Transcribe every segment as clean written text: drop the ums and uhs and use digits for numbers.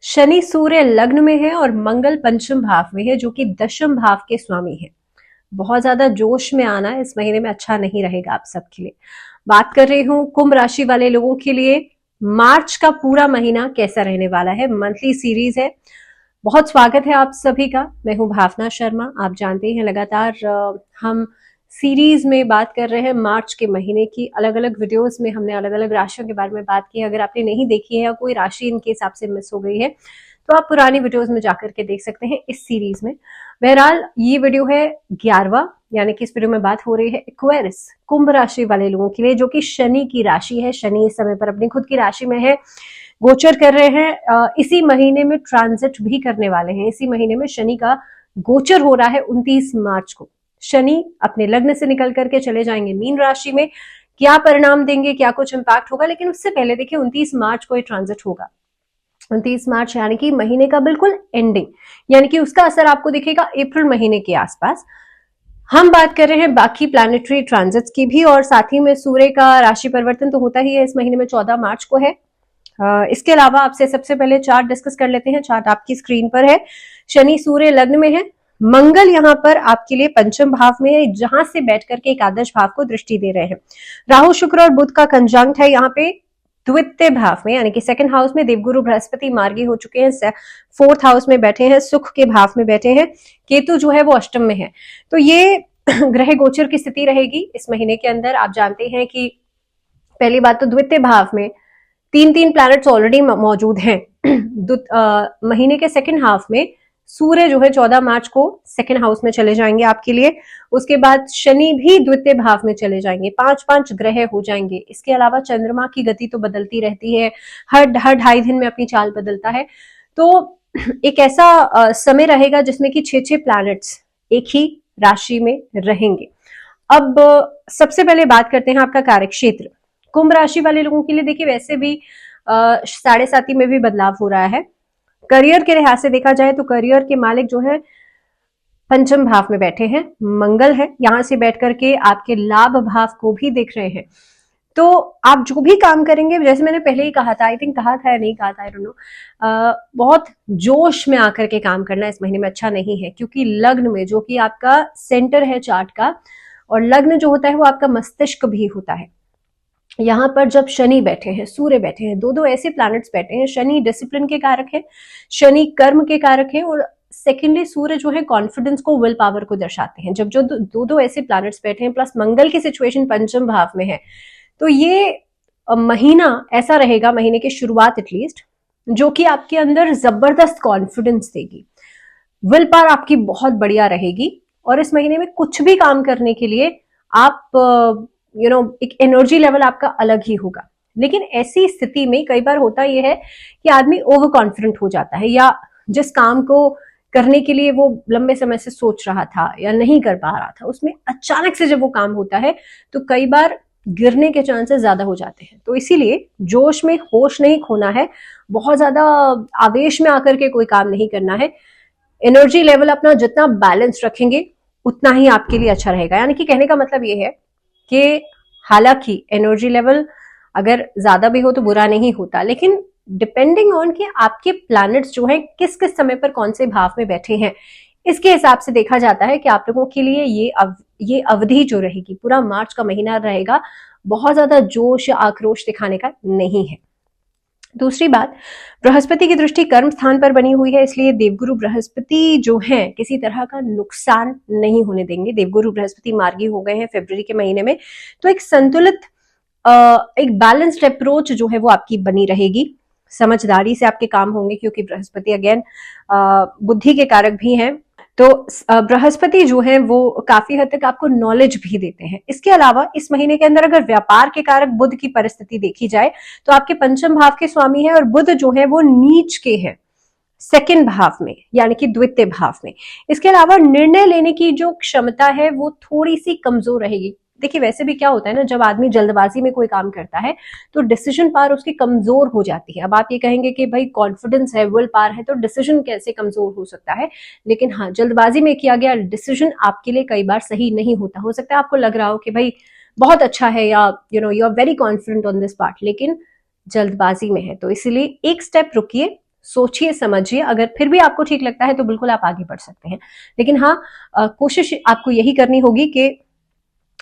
शनि सूर्य लग्न में है और मंगल पंचम भाव में है, जो कि दशम भाव के स्वामी है। बहुत ज्यादा जोश में आना इस महीने में अच्छा नहीं रहेगा आप सबके लिए। बात कर रही हूं कुंभ राशि वाले लोगों के लिए मार्च का पूरा महीना कैसा रहने वाला है। मंथली सीरीज है। बहुत स्वागत है आप सभी का। मैं हूं भावना शर्मा। आप जानते हैं लगातार हम सीरीज में बात कर रहे हैं मार्च के महीने की। अलग अलग वीडियोस में हमने अलग अलग राशियों के बारे में बात की है। अगर आपने नहीं देखी है या कोई राशि इनके हिसाब से मिस हो गई है तो आप पुरानी वीडियोस में जाकर के देख सकते हैं इस सीरीज में। बहरहाल ये वीडियो है 11वां, यानी कि इस वीडियो में बात हो रही है एक्वेरियस कुंभ राशि वाले लोगों के लिए, जो कि शनि की राशि है। शनि इस समय पर अपनी खुद की राशि में है, गोचर कर रहे हैं। इसी महीने में ट्रांजिट भी करने वाले हैं। इसी महीने में शनि का गोचर हो रहा है 29 मार्च को। शनि अपने लग्न से निकल करके चले जाएंगे मीन राशि में। क्या परिणाम देंगे, क्या कुछ इंपैक्ट होगा, लेकिन उससे पहले देखिए 29 मार्च को ये ट्रांजिट होगा। 29 मार्च यानी कि महीने का बिल्कुल एंडिंग, यानी कि उसका असर आपको दिखेगा अप्रैल महीने के आसपास। हम बात कर रहे हैं बाकी प्लैनेटरी ट्रांजिट्स की भी, और साथ ही में सूर्य का राशि परिवर्तन तो होता ही है इस महीने में, 14 मार्च को है। इसके अलावा आपसे सबसे पहले चार्ट डिस्कस कर लेते हैं। चार्ट आपकी स्क्रीन पर है। शनि सूर्य लग्न में है, मंगल यहाँ पर आपके लिए पंचम भाव में है, जहां से बैठ करके एकादश भाव को दृष्टि दे रहे हैं। राहु शुक्र और बुध का कंजंक्ट है यहाँ पे द्वितीय भाव में, यानी कि सेकंड हाउस में। देवगुरु बृहस्पति मार्गी हो चुके हैं, फोर्थ हाउस में बैठे हैं, सुख के भाव में बैठे हैं। केतु जो है वो अष्टम में है। तो ये ग्रह गोचर की स्थिति रहेगी इस महीने के अंदर। आप जानते हैं कि पहली बात तो द्वितीय भाव में तीन प्लैनेट्स ऑलरेडी मौजूद हैं। महीने के सेकंड हाफ में सूर्य जो है 14 मार्च को सेकंड हाउस में चले जाएंगे आपके लिए। उसके बाद शनि भी द्वितीय भाव में चले जाएंगे। 5 ग्रह हो जाएंगे। इसके अलावा चंद्रमा की गति तो बदलती रहती है, हर 2.5 दिन में अपनी चाल बदलता है। तो एक ऐसा समय रहेगा जिसमें कि 6 प्लैनेट्स एक ही राशि में रहेंगे। अब सबसे पहले बात करते हैं आपका कार्य क्षेत्र। कुंभ राशि वाले लोगों के लिए देखिए वैसे भी 7.5 में भी बदलाव हो रहा है। करियर के लिहाज से देखा जाए तो करियर के मालिक जो है पंचम भाव में बैठे हैं, मंगल है। यहां से बैठ करके आपके लाभ भाव को भी देख रहे हैं। तो आप जो भी काम करेंगे, जैसे मैंने पहले ही कहा था, आई थिंक कहा था या नहीं कहा था, आई डोंट नो, बहुत जोश में आकर के काम करना इस महीने में अच्छा नहीं है। क्योंकि लग्न में, जो कि आपका सेंटर है चार्ट का, और लग्न जो होता है वो आपका मस्तिष्क भी होता है। यहाँ पर जब शनि बैठे हैं, सूर्य बैठे हैं, दो ऐसे प्लैनेट्स बैठे हैं। शनि डिसिप्लिन के कारक है, शनि कर्म के कारक है, और सेकेंडली सूर्य जो है कॉन्फिडेंस को, विल पावर को दर्शाते हैं। जब जो दो ऐसे प्लैनेट्स बैठे हैं, प्लस मंगल की सिचुएशन पंचम भाव में है, तो ये महीना ऐसा रहेगा, महीने की शुरुआत एटलीस्ट, जो कि आपके अंदर जबरदस्त कॉन्फिडेंस देगी। विल पावर आपकी बहुत बढ़िया रहेगी, और इस महीने में कुछ भी काम करने के लिए आप एक एनर्जी लेवल आपका अलग ही होगा। लेकिन ऐसी स्थिति में कई बार होता यह है कि आदमी ओवर कॉन्फिडेंट हो जाता है, या जिस काम को करने के लिए वो लंबे समय से सोच रहा था या नहीं कर पा रहा था, उसमें अचानक से जब वो काम होता है तो कई बार गिरने के चांसेस ज्यादा हो जाते हैं। तो इसीलिए जोश में होश नहीं खोना है, बहुत ज्यादा आवेश में आकर के कोई काम नहीं करना है। एनर्जी लेवल अपना जितना बैलेंस रखेंगे उतना ही आपके लिए अच्छा रहेगा। यानी कि कहने का मतलब ये है कि हालांकि एनर्जी लेवल अगर ज्यादा भी हो तो बुरा नहीं होता, लेकिन डिपेंडिंग ऑन कि आपके प्लैनेट्स जो है किस किस समय पर कौन से भाव में बैठे हैं, इसके हिसाब से देखा जाता है कि आप लोगों के लिए ये अवधि जो रहेगी, पूरा मार्च का महीना रहेगा, बहुत ज्यादा जोश या आक्रोश दिखाने का नहीं है। दूसरी बात, बृहस्पति की दृष्टि कर्म स्थान पर बनी हुई है, इसलिए देवगुरु बृहस्पति जो है किसी तरह का नुकसान नहीं होने देंगे। देवगुरु बृहस्पति मार्गी हो गए हैं फरवरी के महीने में, तो एक संतुलित, एक बैलेंस्ड अप्रोच जो है वो आपकी बनी रहेगी। समझदारी से आपके काम होंगे, क्योंकि बृहस्पति अगेन बुद्धि के कारक भी हैं। तो बृहस्पति जो है वो काफी हद तक आपको नॉलेज भी देते हैं। इसके अलावा इस महीने के अंदर अगर व्यापार के कारक बुध की परिस्थिति देखी जाए तो आपके पंचम भाव के स्वामी है, और बुध जो है वो नीच के हैं सेकंड भाव में, यानी कि द्वितीय भाव में। इसके अलावा निर्णय लेने की जो क्षमता है वो थोड़ी सी कमजोर रहेगी। देखिए वैसे भी क्या होता है ना, जब आदमी जल्दबाजी में कोई काम करता है तो डिसीजन पावर उसकी कमजोर हो जाती है। अब आप ये कहेंगे कि भाई कॉन्फिडेंस है, विल पावर है, तो डिसीजन कैसे कमजोर हो सकता है? लेकिन हाँ, जल्दबाजी में किया गया डिसीजन आपके लिए कई बार सही नहीं होता। हो सकता है आपको लग रहा हो कि भाई बहुत अच्छा है, या you are very confident on this part, लेकिन जल्दबाजी में है। तो इसलिए एक स्टेप रुकिए, सोचिए समझिए, अगर फिर भी आपको ठीक लगता है तो बिल्कुल आप आगे बढ़ सकते हैं। लेकिन हाँ, कोशिश आपको यही करनी होगी कि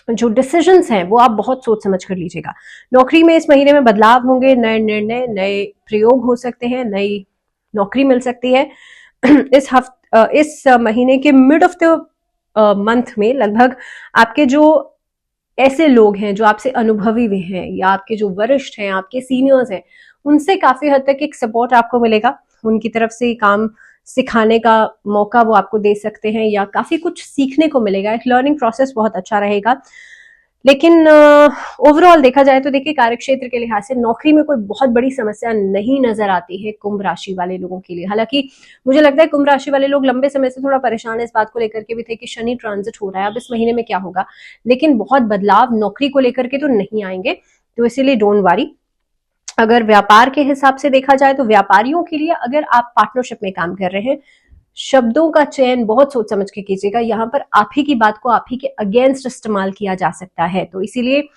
जो डिसीजंस हैं वो आप बहुत सोच समझ कर लीजिएगा। नौकरी में इस महीने में बदलाव होंगे, नए निर्णय, नए प्रयोग हो सकते हैं, नई नौकरी मिल सकती है। इस महीने के मिड ऑफ द मंथ में लगभग आपके जो ऐसे लोग हैं जो आपसे अनुभवी भी हैं या आपके जो वरिष्ठ हैं, आपके सीनियर्स हैं, उनसे काफी हद तक एक सपोर्ट आपको मिलेगा। उनकी तरफ से काम सिखाने का मौका वो आपको दे सकते हैं या काफी कुछ सीखने को मिलेगा। एक लर्निंग प्रोसेस बहुत अच्छा रहेगा। लेकिन ओवरऑल देखा जाए तो देखिए, कार्यक्षेत्र के लिहाज से नौकरी में कोई बहुत बड़ी समस्या नहीं नजर आती है कुंभ राशि वाले लोगों के लिए। हालांकि मुझे लगता है कुंभ राशि वाले लोग लंबे समय से थोड़ा परेशान है, इस बात को लेकर के भी थे कि शनि ट्रांजिट हो रहा है, अब इस महीने में क्या होगा। लेकिन बहुत बदलाव नौकरी को लेकर के तो नहीं आएंगे, तो इसीलिए डोंट वरी। अगर व्यापार के हिसाब से देखा जाए तो व्यापारियों के लिए, अगर आप पार्टनरशिप में काम कर रहे हैं, शब्दों का चयन बहुत सोच समझ के कीजिएगा। यहां पर आप ही की बात को आप ही के अगेंस्ट इस्तेमाल किया जा सकता है, तो इसीलिए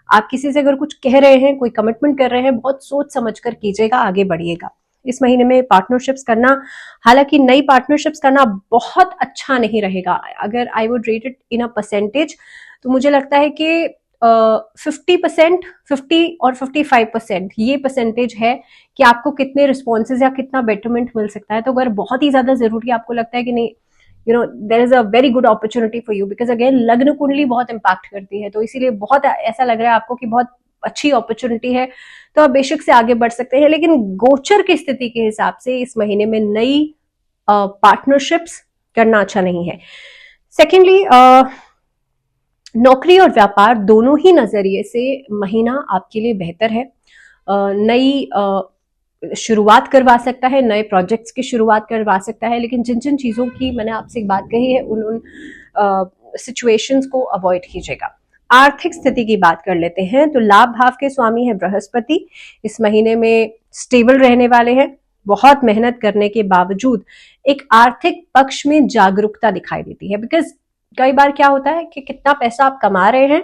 आप किसी से अगर कुछ कह रहे हैं, कोई कमिटमेंट कर रहे हैं, बहुत सोच समझ कर कीजिएगा, आगे बढ़िएगा। इस महीने में पार्टनरशिप्स करना, हालांकि नई पार्टनरशिप्स करना बहुत अच्छा नहीं रहेगा। अगर I would rate it in a percentage, तो मुझे लगता है कि 50%, 50 और 55% ये परसेंटेज है कि आपको कितने रिस्पॉन्सेज या कितना बेटरमेंट मिल सकता है। तो अगर बहुत ही ज्यादा जरूरी आपको लगता है कि नहीं, there is a very good opportunity for you, because again लग्न कुंडली बहुत इंपैक्ट करती है, तो इसीलिए बहुत ऐसा लग रहा है आपको कि बहुत अच्छी अपॉर्चुनिटी है, तो आप बेशक से आगे बढ़ सकते हैं। लेकिन गोचर की स्थिति के हिसाब से इस महीने में नई पार्टनरशिप्स करना अच्छा नहीं है। सेकेंडली, नौकरी और व्यापार दोनों ही नजरिए से महीना आपके लिए बेहतर है। नई शुरुआत करवा सकता है, नए प्रोजेक्ट्स की शुरुआत करवा सकता है, लेकिन जिन जिन चीजों की मैंने आपसे एक बात कही है उन उन सिचुएशंस को अवॉइड कीजिएगा। आर्थिक स्थिति की बात कर लेते हैं, तो लाभ भाव के स्वामी है बृहस्पति, इस महीने में स्टेबल रहने वाले हैं। बहुत मेहनत करने के बावजूद एक आर्थिक पक्ष में जागरूकता दिखाई देती है, बिकॉज कई बार क्या होता है कि कितना पैसा आप कमा रहे हैं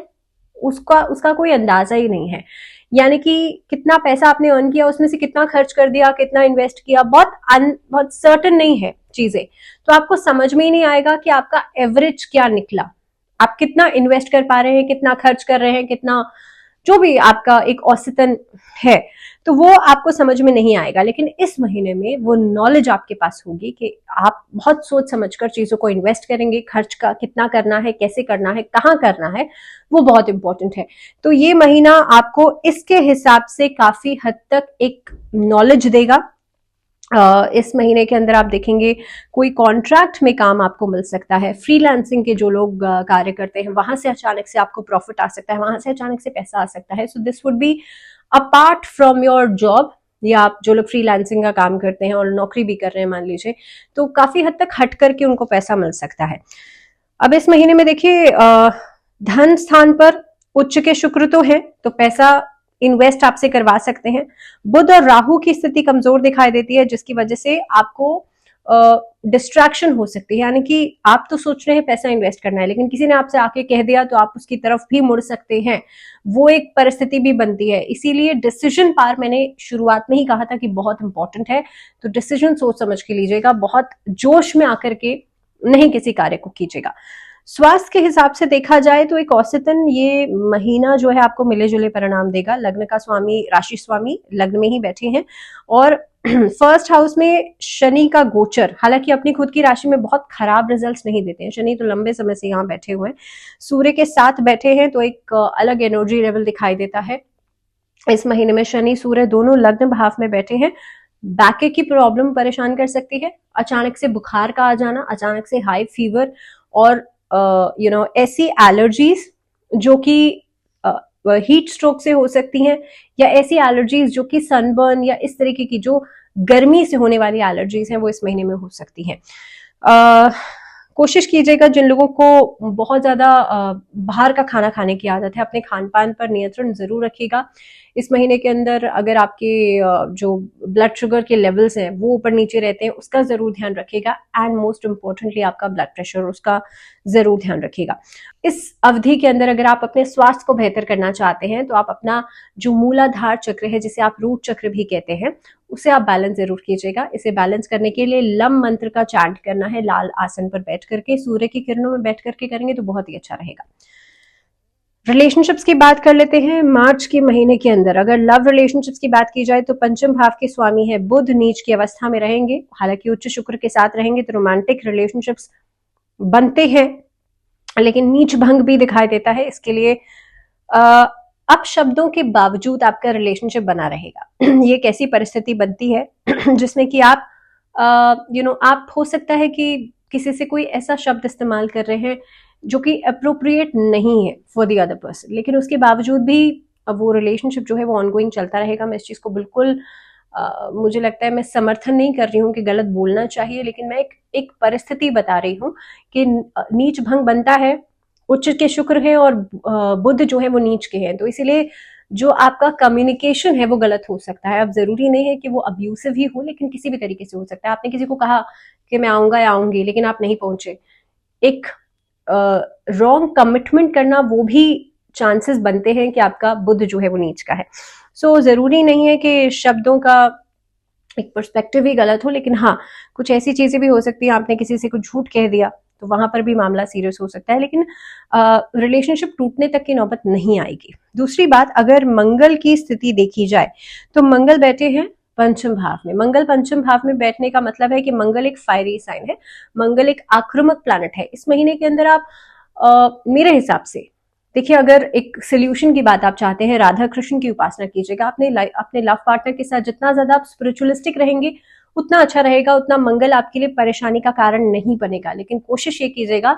उसका कोई अंदाजा ही नहीं है। यानी कि कितना पैसा आपने अर्न किया, उसमें से कितना खर्च कर दिया, कितना इन्वेस्ट किया, बहुत सर्टन नहीं है चीजें। तो आपको समझ में ही नहीं आएगा कि आपका एवरेज क्या निकला, आप कितना इन्वेस्ट कर पा रहे हैं, कितना खर्च कर रहे हैं, कितना जो भी आपका एक औसतन है, तो वो आपको समझ में नहीं आएगा। लेकिन इस महीने में वो नॉलेज आपके पास होगी कि आप बहुत सोच समझकर चीजों को इन्वेस्ट करेंगे। खर्च का कितना करना है, कैसे करना है, कहाँ करना है, वो बहुत इंपॉर्टेंट है। तो ये महीना आपको इसके हिसाब से काफी हद तक एक नॉलेज देगा। इस महीने के अंदर आप देखेंगे कोई कॉन्ट्रैक्ट में काम आपको मिल सकता है। फ्रीलांसिंग के जो लोग कार्य करते हैं, वहां से अचानक से आपको प्रॉफिट आ सकता है, वहां से अचानक से पैसा आ सकता है। So this would be apart from your job, या आप जो लोग फ्रीलांसिंग का काम करते हैं और नौकरी भी कर रहे हैं मान लीजिए, तो काफी हद तक हट करके उनको पैसा मिल सकता है। अब इस महीने में देखिए, धन स्थान पर उच्च के शुक्र तो है, तो पैसा इन्वेस्ट आपसे करवा सकते हैं। बुध और राहु की स्थिति कमजोर दिखाई देती है, जिसकी वजह से आपको डिस्ट्रैक्शन हो सकती है। यानी कि आप तो सोच रहे हैं पैसा इन्वेस्ट करना है, लेकिन किसी ने आपसे आके कह दिया तो आप उसकी तरफ भी मुड़ सकते हैं, वो एक परिस्थिति भी बनती है। इसीलिए डिसीजन पार मैंने शुरुआत में ही कहा था कि बहुत इंपॉर्टेंट है, तो डिसीजन सोच समझ के लीजिएगा, बहुत जोश में आकर के नहीं किसी कार्य को कीजिएगा। स्वास्थ्य के हिसाब से देखा जाए तो एक औसतन ये महीना जो है आपको मिले जुले परिणाम देगा। लग्न का स्वामी, राशि स्वामी लग्न में ही बैठे हैं, और फर्स्ट हाउस में शनि का गोचर, हालांकि अपनी खुद की राशि में बहुत खराब रिजल्ट्स नहीं देते हैं। शनि तो लंबे समय से यहाँ बैठे हुए हैं, सूर्य के साथ बैठे हैं, तो एक अलग एनर्जी लेवल दिखाई देता है। इस महीने में शनि सूर्य दोनों लग्न भाव में बैठे हैं। बैक की प्रॉब्लम परेशान कर सकती है, अचानक से बुखार का आ जाना, अचानक से हाई फीवर, और ऐसी एलर्जीज जो कि हीट स्ट्रोक से हो सकती हैं, या ऐसी एलर्जीज जो कि सनबर्न या इस तरीके की जो गर्मी से होने वाली एलर्जीज हैं, वो इस महीने में हो सकती हैं। कोशिश कीजिएगा, जिन लोगों को बहुत ज्यादा बाहर का खाना खाने की आदत है, अपने खान पान पर नियंत्रण जरूर रखिएगा। इस महीने के अंदर अगर आपके जो ब्लड शुगर के लेवल्स हैं वो ऊपर नीचे रहते हैं, उसका जरूर ध्यान रखिएगा। एंड मोस्ट इम्पोर्टेंटली आपका ब्लड प्रेशर, उसका जरूर ध्यान रखिएगा। इस अवधि के अंदर अगर आप अपने स्वास्थ्य को बेहतर करना चाहते हैं तो आप अपना जो मूलाधार चक्र है, जिसे आप रूट चक्र भी कहते हैं, उसे आप बैलेंस जरूर कीजिएगा। इसे बैलेंस करने के लिए लम मंत्र का चैंट करना है, लाल आसन पर बैठ करके, सूर्य की किरणों में बैठ करके करेंगे तो बहुत ही अच्छा रहेगा। रिलेशनशिप्स की बात कर लेते हैं। मार्च के महीने के अंदर अगर लव रिलेशनशिप्स की बात की जाए तो पंचम भाव के स्वामी है बुध नीच की अवस्था में रहेंगे, हालांकि उच्च शुक्र के साथ रहेंगे तो रोमांटिक रिलेशनशिप्स बनते हैं, लेकिन नीच भंग भी दिखाई देता है। इसके लिए अपशब्दों के बावजूद आपका रिलेशनशिप बना रहेगा। ये एक ऐसी परिस्थिति बनती है जिसमें कि आप आप हो सकता है कि किसी से कोई ऐसा शब्द इस्तेमाल कर रहे हैं जो कि अप्रोप्रिएट नहीं है फॉर द अदर पर्सन, लेकिन उसके बावजूद भी वो रिलेशनशिप जो है वो ऑनगोइंग चलता रहेगा। मैं इस चीज को बिल्कुल मुझे लगता है, मैं समर्थन नहीं कर रही हूँ कि गलत बोलना चाहिए, लेकिन मैं एक परिस्थिति बता रही हूँ कि नीच भंग बनता है, उच्च के शुक्र है और बुध जो है वो नीच के हैं, तो इसीलिए जो आपका कम्युनिकेशन है वो गलत हो सकता है। अब जरूरी नहीं है कि वो अब्यूसिव ही हो, लेकिन किसी भी तरीके से हो सकता है। आपने किसी को कहा कि मैं आऊंगा या आऊंगी, लेकिन आप नहीं पहुंचे, एक रॉन्ग कमिटमेंट करना, वो भी चांसेस बनते हैं कि आपका बुध जो है वो नीच का है। सो जरूरी नहीं है कि शब्दों का एक पर्सपेक्टिव ही गलत हो, लेकिन हाँ, कुछ ऐसी चीजें भी हो सकती है, आपने किसी से कुछ झूठ कह दिया तो वहां पर भी मामला सीरियस हो सकता है, लेकिन रिलेशनशिप टूटने तक की नौबत नहीं आएगी। दूसरी बात, अगर मंगल की स्थिति देखी जाए तो मंगल बैठे हैं पंचम भाव में। मंगल पंचम भाव में बैठने का मतलब है कि मंगल एक फायरी साइन है, मंगल एक आक्रामक प्लैनेट है। इस महीने के अंदर आप मेरे हिसाब से देखिए, अगर एक सोल्यूशन की बात आप चाहते हैं, राधा कृष्ण की उपासना कीजिएगा। अपने लव पार्टनर के साथ जितना ज्यादा आप स्पिरिचुअलिस्टिक रहेंगे उतना अच्छा रहेगा, उतना मंगल आपके लिए परेशानी का कारण नहीं बनेगा। लेकिन कोशिश ये कीजिएगा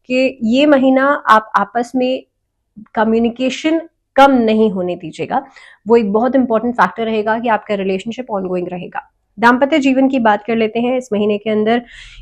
कि ये महीना आप आपस में कम्युनिकेशन कम नहीं होने दीजिएगा। वो एक बहुत इंपॉर्टेंट फैक्टर रहेगा कि आपका रिलेशनशिप ऑनगोइंग रहेगा। दाम्पत्य जीवन की बात कर लेते हैं इस महीने के अंदर,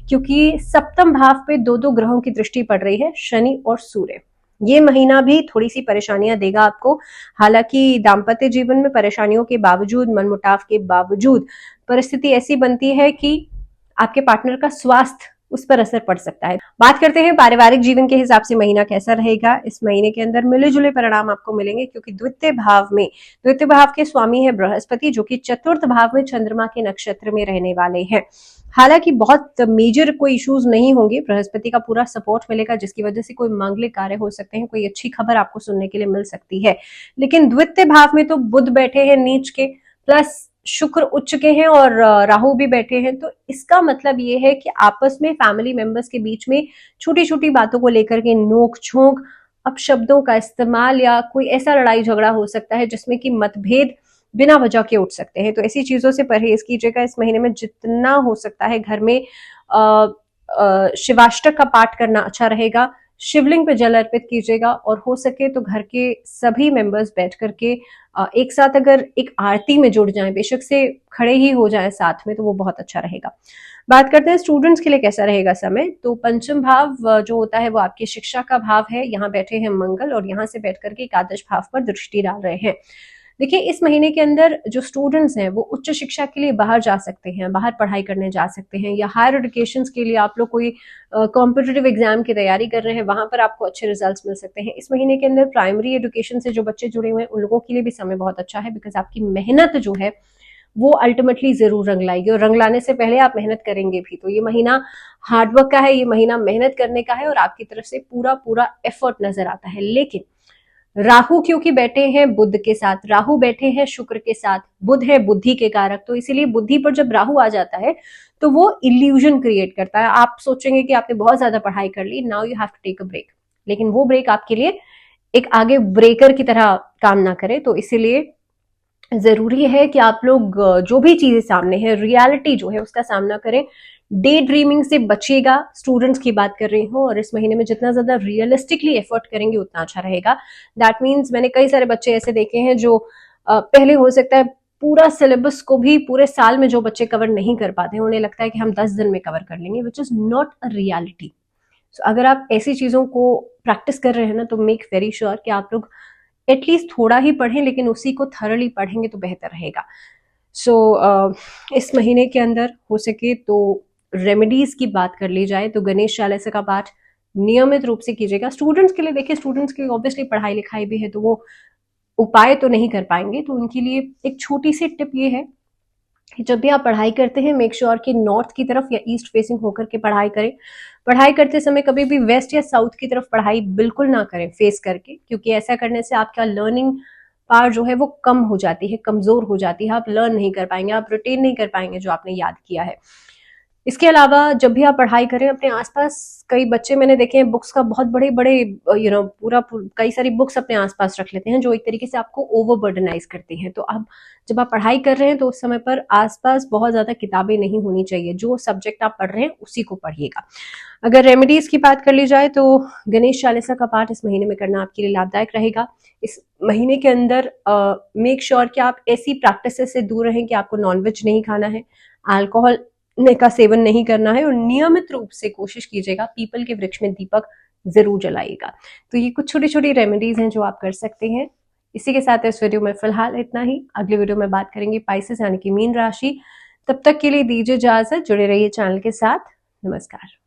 क्योंकि सप्तम भाव पे दो दो ग्रहों की दृष्टि पड़ रही है, शनि और सूर्य। ये महीना भी थोड़ी सी परेशानियां देगा आपको। हालांकि दाम्पत्य जीवन में परेशानियों के बावजूद, मनमुटाव के बावजूद, परिस्थिति ऐसी बनती है कि आपके पार्टनर का स्वास्थ्य, उस पर असर पड़ सकता है। बात करते हैं पारिवारिक जीवन के हिसाब से महीना कैसा रहेगा। इस महीने के अंदर मिले जुले परिणाम आपको मिलेंगे, क्योंकि द्वितीय भाव के स्वामी है बृहस्पति, जो कि चतुर्थ भाव में चंद्रमा के नक्षत्र में रहने वाले हैं। हालांकि बहुत मेजर कोई इश्यूज नहीं होंगे, बृहस्पति का पूरा सपोर्ट मिलेगा, जिसकी वजह से कोई मांगलिक कार्य हो सकते हैं, कोई अच्छी खबर आपको सुनने के लिए मिल सकती है। लेकिन द्वितीय भाव में तो बुध बैठे हैं नीच के, प्लस शुक्र उच्च के हैं और राहु भी बैठे हैं, तो इसका मतलब ये है कि आपस में फैमिली मेंबर्स के बीच में छोटी छोटी बातों को लेकर के नोक झोंक, अपशब्दों का इस्तेमाल, या कोई ऐसा लड़ाई झगड़ा हो सकता है जिसमें कि मतभेद बिना वजह के उठ सकते हैं। तो ऐसी चीजों से परहेज कीजिएगा। इस महीने में जितना हो सकता है घर में शिवाष्टक का पाठ करना अच्छा रहेगा। शिवलिंग पे जल अर्पित कीजिएगा, और हो सके तो घर के सभी मेंबर्स बैठ करके एक साथ अगर एक आरती में जुड़ जाएं, बेशक से खड़े ही हो जाएं साथ में, तो वो बहुत अच्छा रहेगा। बात करते हैं स्टूडेंट्स के लिए कैसा रहेगा समय। तो पंचम भाव जो होता है वो आपकी शिक्षा का भाव है। यहाँ बैठे हैं मंगल, और यहाँ से बैठ करके एकादश भाव पर दृष्टि डाल रहे हैं। देखिए, इस महीने के अंदर जो स्टूडेंट्स हैं वो उच्च शिक्षा के लिए बाहर जा सकते हैं, बाहर पढ़ाई करने जा सकते हैं, या हायर एजुकेशन के लिए आप लोग कोई कॉम्पिटिटिव एग्जाम की तैयारी कर रहे हैं, वहां पर आपको अच्छे रिजल्ट्स मिल सकते हैं। इस महीने के अंदर प्राइमरी एजुकेशन से जो बच्चे जुड़े हुए हैं उन लोगों के लिए भी समय बहुत अच्छा है, बिकॉज आपकी मेहनत जो है वो अल्टीमेटली जरूर रंग लाएगी, और रंग लाने से पहले आप मेहनत करेंगे भी। तो ये महीना हार्डवर्क का है, ये महीना मेहनत करने का है, और आपकी तरफ से पूरा पूरा एफर्ट नजर आता है। लेकिन राहु क्योंकि बैठे हैं बुध के साथ, राहु बैठे हैं शुक्र के साथ, बुध है बुद्धि के कारक, तो इसीलिए बुद्धि पर जब राहु आ जाता है तो वो इल्यूजन क्रिएट करता है। आप सोचेंगे कि आपने बहुत ज्यादा पढ़ाई कर ली, now you have to take a break, लेकिन वो ब्रेक आपके लिए एक आगे ब्रेकर की तरह काम ना करे। तो इसीलिए जरूरी है कि आप लोग जो भी चीजें सामने है, रियलिटी जो है उसका सामना करें। डे ड्रीमिंग से बचिएगा, स्टूडेंट्स की बात कर रही हूँ, और इस महीने में जितना ज्यादा रियलिस्टिकली एफर्ट करेंगे उतना अच्छा रहेगा। दैट मीन्स मैंने कई सारे बच्चे ऐसे देखे हैं जो पहले हो सकता है पूरा सिलेबस को भी पूरे साल में जो बच्चे कवर नहीं कर पाते हैं, उन्हें लगता है कि हम 10 दिन में कवर कर लेंगे, which is not a reality. So अगर आप ऐसी चीजों को प्रैक्टिस कर रहे हैं ना, तो मेक वेरी श्योर कि आप लोग एटलीस्ट थोड़ा ही पढ़ें, लेकिन उसी को थरली पढ़ेंगे तो बेहतर रहेगा। सो इस महीने के अंदर हो सके तो रेमेडीज की बात कर ली जाए तो गणेश चालीसा का पाठ नियमित रूप से कीजिएगा। स्टूडेंट्स के लिए देखिए, स्टूडेंट्स के लिए ऑब्वियसली पढ़ाई लिखाई भी है, तो वो उपाय तो नहीं कर पाएंगे, तो उनके लिए एक छोटी सी टिप ये है कि जब भी आप पढ़ाई करते हैं मेक श्योर कि नॉर्थ की तरफ या ईस्ट फेसिंग होकर के पढ़ाई करें। पढ़ाई करते समय कभी भी वेस्ट या साउथ की तरफ पढ़ाई बिल्कुल ना करें फेस करके, क्योंकि ऐसा करने से आपका लर्निंग पावर जो है वो कम हो जाती है, कमजोर हो जाती है, आप लर्न नहीं कर पाएंगे, आप रिटेन नहीं कर पाएंगे जो आपने याद किया है। इसके अलावा जब भी आप पढ़ाई करें अपने आसपास, कई बच्चे मैंने देखे हैं बुक्स का बहुत बड़े बड़े पूरा कई सारी बुक्स अपने आसपास रख लेते हैं जो एक तरीके से आपको ओवरबर्डनाइज करती हैं। तो अब जब आप पढ़ाई कर रहे हैं तो उस समय पर आसपास बहुत ज्यादा किताबें नहीं होनी चाहिए, जो सब्जेक्ट आप पढ़ रहे हैं उसी को पढ़िएगा। अगर रेमेडीज की बात कर ली जाए तो गणेश चालीसा का पाठ इस महीने में करना आपके लिए लाभदायक रहेगा। इस महीने के अंदर मेक श्योर कि आप ऐसी प्रैक्टिसेस से दूर रहें कि आपको नॉनवेज नहीं खाना है, अल्कोहल का सेवन नहीं करना है, और नियमित रूप से कोशिश कीजिएगा पीपल के वृक्ष में दीपक जरूर जलाइएगा। तो ये कुछ छोटी छोटी रेमेडीज हैं जो आप कर सकते हैं। इसी के साथ इस वीडियो में फिलहाल इतना ही। अगले वीडियो में बात करेंगे पाइसेस यानी कि मीन राशि। तब तक के लिए दीजिए इजाजत, जुड़े रहिए चैनल के साथ। नमस्कार।